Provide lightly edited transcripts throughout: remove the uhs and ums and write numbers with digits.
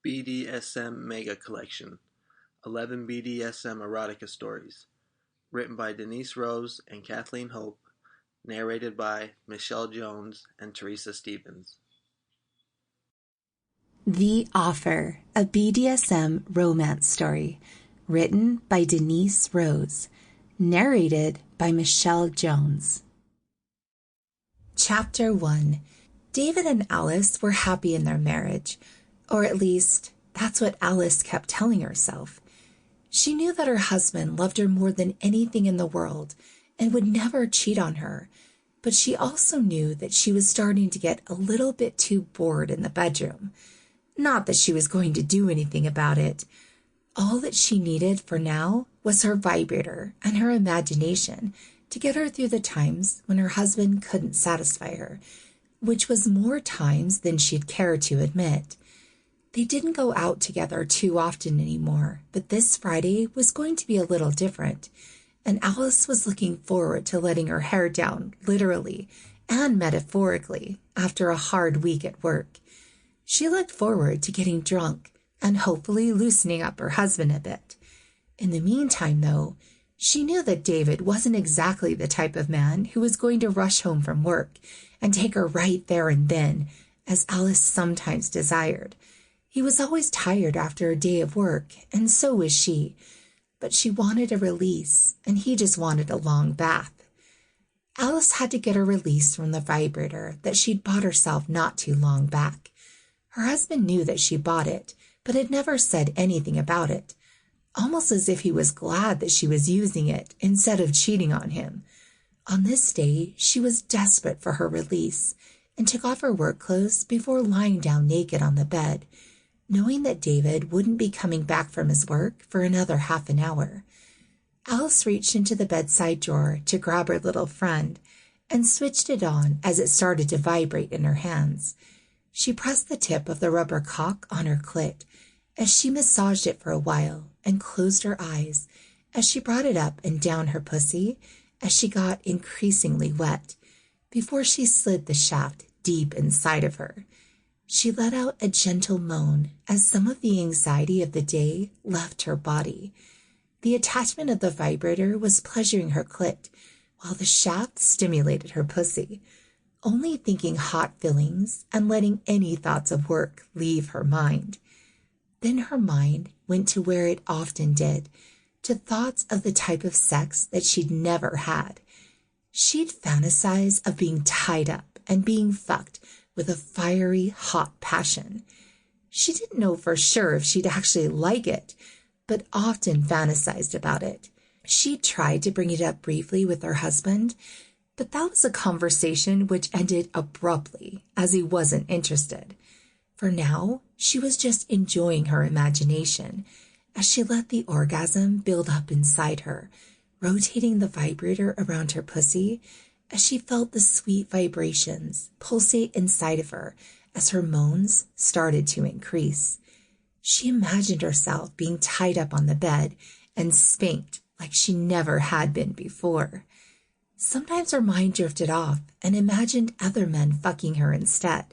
BDSM Mega Collection, 11 BDSM Erotica Stories, written by Denisse Rose and Kathleen Hope, narrated by Michelle Jones and Theresa Stevens. The Offer, a BDSM romance story, written by Denisse Rose, narrated by Michelle Jones. Chapter 1. David and Alice were happy in their marriage, or at least that's what Alice kept telling herself. She knew that her husband loved her more than anything in the world and would never cheat on her, but she also knew that she was starting to get a little bit too bored in the bedroom. Not that she was going to do anything about it. All that she needed for now was her vibrator and her imagination to get her through the times when her husband couldn't satisfy her, which was more times than she'd care to admit. They didn't go out together too often anymore, but this Friday was going to be a little different, and Alice was looking forward to letting her hair down, literally and metaphorically, after a hard week at work. She looked forward to getting drunk and hopefully loosening up her husband a bit. In the meantime, though, she knew that David wasn't exactly the type of man who was going to rush home from work and take her right there and then, as Alice sometimes desired. He was always tired after a day of work, and so was she. But she wanted a release, and he just wanted a long bath. Alice had to get a release from the vibrator that she'd bought herself not too long back. Her husband knew that she bought it, but had never said anything about it, almost as if he was glad that she was using it instead of cheating on him. On this day, she was desperate for her release and took off her work clothes before lying down naked on the bed, knowing that David wouldn't be coming back from his work for another half an hour. Alice reached into the bedside drawer to grab her little friend and switched it on as it started to vibrate in her hands. She pressed the tip of the rubber cock on her clit as she massaged it for a while and closed her eyes as she brought it up and down her pussy as she got increasingly wet before she slid the shaft deep inside of her. She let out a gentle moan as some of the anxiety of the day left her body. The attachment of the vibrator was pleasuring her clit, while the shaft stimulated her pussy, only thinking hot feelings and letting any thoughts of work leave her mind. Then her mind went to where it often did, to thoughts of the type of sex that she'd never had. She'd fantasize of being tied up and being fucked with a fiery, hot passion. She didn't know for sure if she'd actually like it, but often fantasized about it. She tried to bring it up briefly with her husband, but that was a conversation which ended abruptly, as he wasn't interested. For now, she was just enjoying her imagination as she let the orgasm build up inside her, rotating the vibrator around her pussy as she felt the sweet vibrations pulsate inside of her as her moans started to increase. She imagined herself being tied up on the bed and spanked like she never had been before. Sometimes her mind drifted off and imagined other men fucking her instead.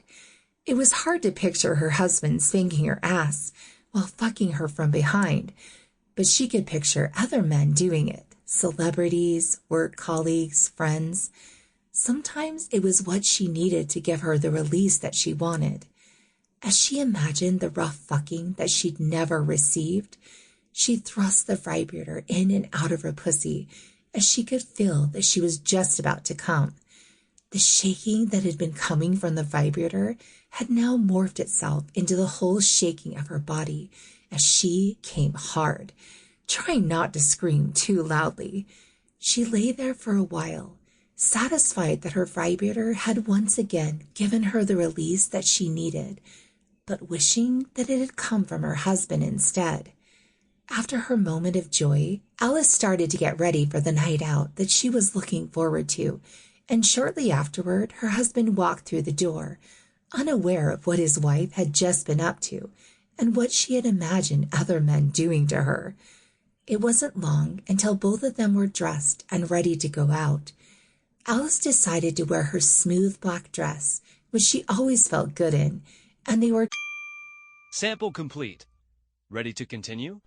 It was hard to picture her husband spanking her ass while fucking her from behind, but she could picture other men doing it. Celebrities, work colleagues, friends. Sometimes it was what she needed to give her the release that she wanted. As she imagined the rough fucking that she'd never received, she thrust the vibrator in and out of her pussy as she could feel that she was just about to come. The shaking that had been coming from the vibrator had now morphed itself into the whole shaking of her body as she came hard, trying not to scream too loudly. She lay there for a while, satisfied that her vibrator had once again given her the release that she needed, but wishing that it had come from her husband instead. After her moment of joy, Alice started to get ready for the night out that she was looking forward to, and shortly afterward her husband walked through the door, unaware of what his wife had just been up to and what she had imagined other men doing to her. It wasn't long until both of them were dressed and ready to go out. Alice decided to wear her smooth black dress, which she always felt good in, and they were Sample complete. Ready to continue?